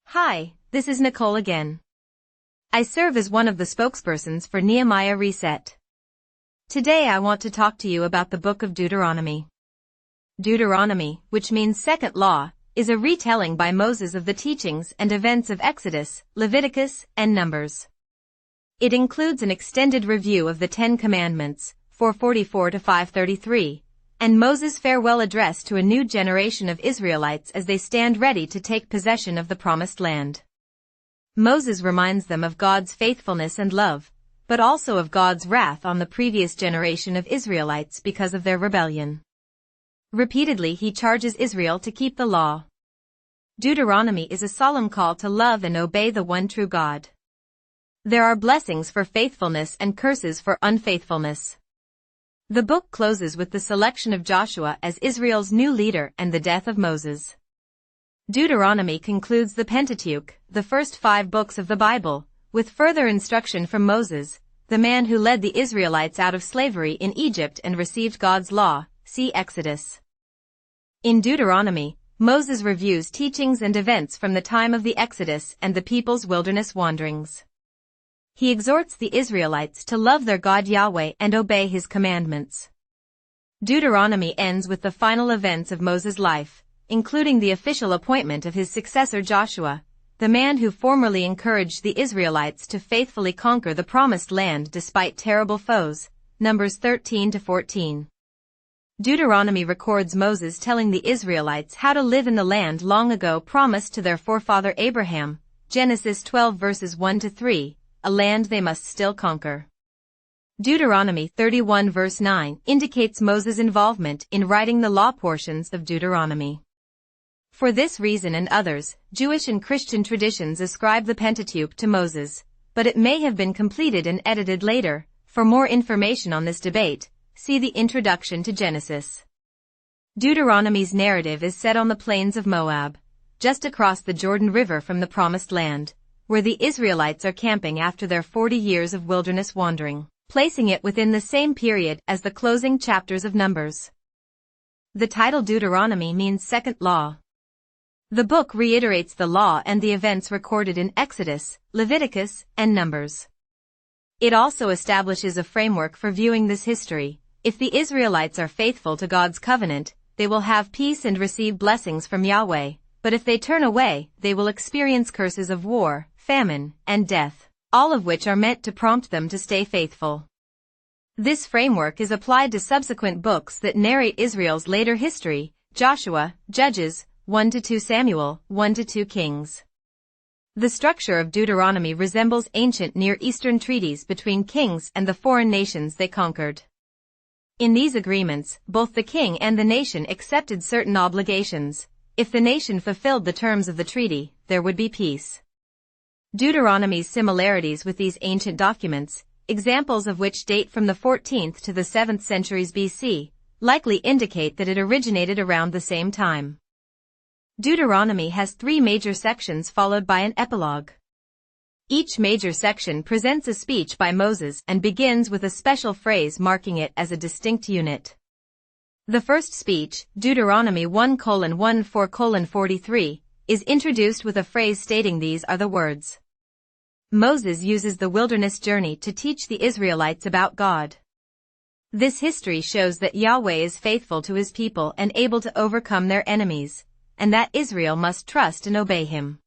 Hi, this is Nicole again. I serve as one of the spokespersons for Nehemiah Reset. Today I want to talk to you about the book of Deuteronomy. Deuteronomy, which means second law, is a retelling by Moses of the teachings and events of Exodus, Leviticus, and Numbers. It includes an extended review of the Ten Commandments, 444 to 533, and Moses' farewell address to a new generation of Israelites as they stand ready to take possession of the Promised Land. Moses reminds them of God's faithfulness and love, but also of God's wrath on the previous generation of Israelites because of their rebellion. Repeatedly he charges Israel to keep the law. Deuteronomy is a solemn call to love and obey the one true God. There are blessings for faithfulness and curses for unfaithfulness. The book closes with the selection of Joshua as Israel's new leader and the death of Moses. Deuteronomy concludes the Pentateuch, the first 5 books of the Bible, with further instruction from Moses, the man who led the Israelites out of slavery in Egypt and received God's law, see Exodus. In Deuteronomy, Moses reviews teachings and events from the time of the Exodus and the people's wilderness wanderings. He exhorts the Israelites to love their God Yahweh and obey his commandments. Deuteronomy ends with the final events of Moses' life, including the official appointment of his successor Joshua, the man who formerly encouraged the Israelites to faithfully conquer the Promised Land despite terrible foes, Numbers 13 to 14. Deuteronomy records Moses telling the Israelites how to live in the land long ago promised to their forefather Abraham, Genesis 12 verses 1 to 3, a land they must still conquer. Deuteronomy 31 verse 9 indicates Moses' involvement in writing the law portions of Deuteronomy. For this reason and others, Jewish and Christian traditions ascribe the Pentateuch to Moses, but it may have been completed and edited later. For more information on this debate, see the introduction to Genesis. Deuteronomy's narrative is set on the plains of Moab, just across the Jordan River from the Promised Land, where the Israelites are camping after their 40 years of wilderness wandering, placing it within the same period as the closing chapters of Numbers. The title Deuteronomy means second law. The book reiterates the law and the events recorded in Exodus, Leviticus, and Numbers. It also establishes a framework for viewing this history. If the Israelites are faithful to God's covenant, they will have peace and receive blessings from Yahweh, but if they turn away, they will experience curses of war, famine, and death, all of which are meant to prompt them to stay faithful. This framework is applied to subsequent books that narrate Israel's later history: Joshua, Judges, 1 to 2 Samuel, 1 to 2 Kings. The structure of Deuteronomy resembles ancient Near Eastern treaties between kings and the foreign nations they conquered. In these agreements, both the king and the nation accepted certain obligations. If the nation fulfilled the terms of the treaty, there would be peace. Deuteronomy's similarities with these ancient documents, examples of which date from the 14th to the 7th centuries BC, likely indicate that it originated around the same time. Deuteronomy has 3 major sections followed by an epilogue. Each major section presents a speech by Moses and begins with a special phrase marking it as a distinct unit. The first speech, Deuteronomy 1:14:43, is introduced with a phrase stating these are the words. Moses uses the wilderness journey to teach the Israelites about God. This history shows that Yahweh is faithful to his people and able to overcome their enemies, and that Israel must trust and obey him.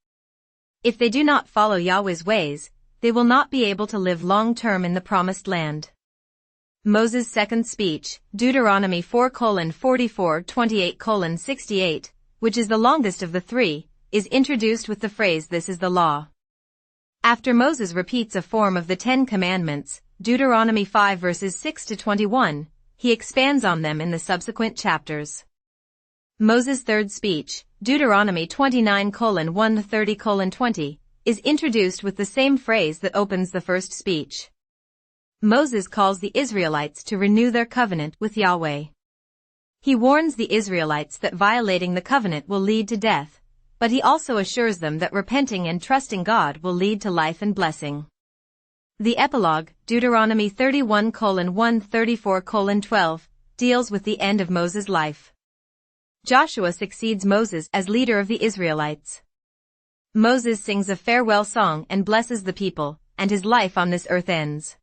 If they do not follow Yahweh's ways, they will not be able to live long-term in the Promised Land. Moses' second speech, Deuteronomy 4:44-28:68, which is the longest of the 3, is introduced with the phrase "This is the law." After Moses repeats a form of the 10 Commandments, Deuteronomy 5 verses 6 to 21, he expands on them in the subsequent chapters. Moses' third speech, Deuteronomy 29:1-30:20, is introduced with the same phrase that opens the first speech. Moses calls the Israelites to renew their covenant with Yahweh. He warns the Israelites that violating the covenant will lead to death, but he also assures them that repenting and trusting God will lead to life and blessing. The epilogue, Deuteronomy 31:1-34:12, deals with the end of Moses' life. Joshua succeeds Moses as leader of the Israelites. Moses sings a farewell song and blesses the people, and his life on this earth ends.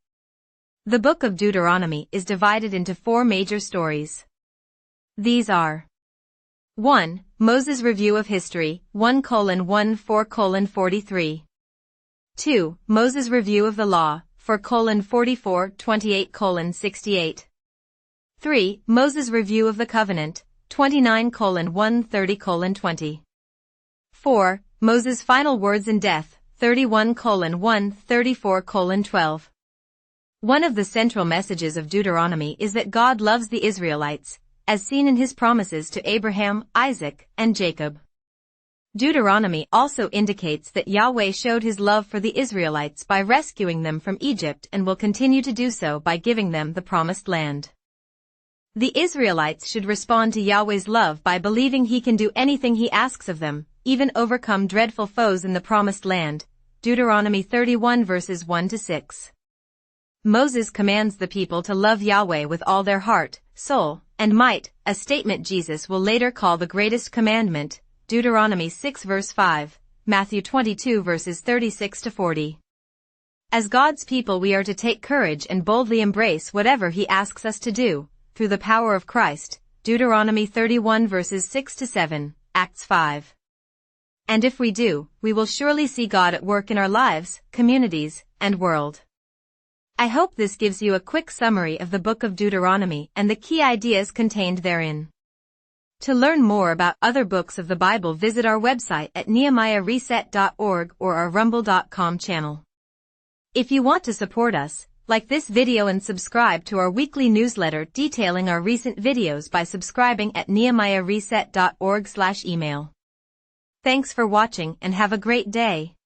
The book of Deuteronomy is divided into 4 major stories. These are: 1. Moses' review of history, 1:1-4:43. 2. Moses' review of the law, 4:44-28:68. 3. Moses' review of the covenant, 29:1-30:20. 4. Moses' final words in death, 31:1-34:12. One of the central messages of Deuteronomy is that God loves the Israelites, as seen in his promises to Abraham, Isaac, and Jacob. Deuteronomy also indicates that Yahweh showed his love for the Israelites by rescuing them from Egypt and will continue to do so by giving them the promised land. The Israelites should respond to Yahweh's love by believing he can do anything he asks of them, even overcome dreadful foes in the promised land. Deuteronomy 31 verses 1-6. Moses commands the people to love Yahweh with all their heart, soul, and might, a statement Jesus will later call the greatest commandment. Deuteronomy 6 verse 5, Matthew 22 verses 36-40. As God's people we are to take courage and boldly embrace whatever he asks us to do, through the power of Christ. Deuteronomy 31 verses 6-7, Acts 5. And if we do, we will surely see God at work in our lives, communities, and world. I hope this gives you a quick summary of the book of Deuteronomy and the key ideas contained therein. To learn more about other books of the Bible, visit our website at nehemiahreset.org or our rumble.com channel. If you want to support us, like this video and subscribe to our weekly newsletter detailing our recent videos by subscribing at nehemiahreset.org/email. Thanks for watching and have a great day.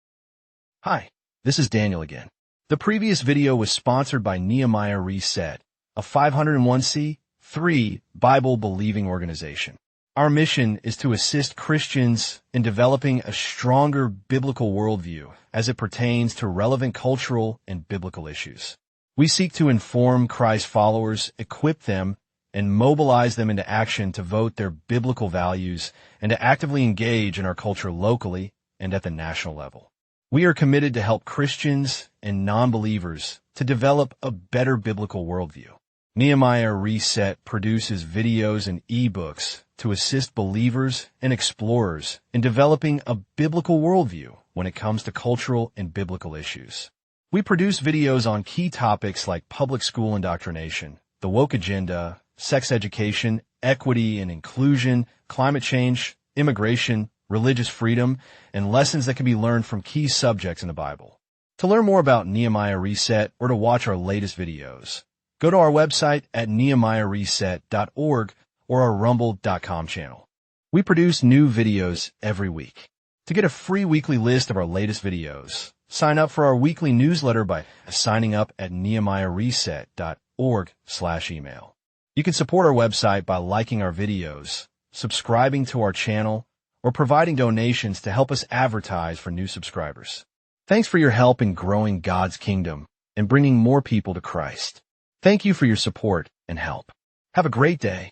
Hi, this is Daniel again. The previous video was sponsored by Nehemiah Reset, a 501c3 Bible-believing organization. Our mission is to assist Christians in developing a stronger biblical worldview as it pertains to relevant cultural and biblical issues. We seek to inform Christ followers, equip them, and mobilize them into action to vote their biblical values and to actively engage in our culture locally and at the national level. We are committed to help Christians and non-believers to develop a better biblical worldview. Nehemiah Reset produces videos and ebooks to assist believers and explorers in developing a biblical worldview when it comes to cultural and biblical issues. We produce videos on key topics like public school indoctrination, the woke agenda, sex education, equity and inclusion, climate change, immigration, religious freedom, and lessons that can be learned from key subjects in the Bible. To learn more about Nehemiah Reset or to watch our latest videos, go to our website at nehemiahreset.org or our rumble.com channel. We produce new videos every week. To get a free weekly list of our latest videos, sign up for our weekly newsletter by signing up at nehemiahreset.org/email. You can support our website by liking our videos, subscribing to our channel, or providing donations to help us advertise for new subscribers. Thanks for your help in growing God's kingdom and bringing more people to Christ. Thank you for your support and help. Have a great day.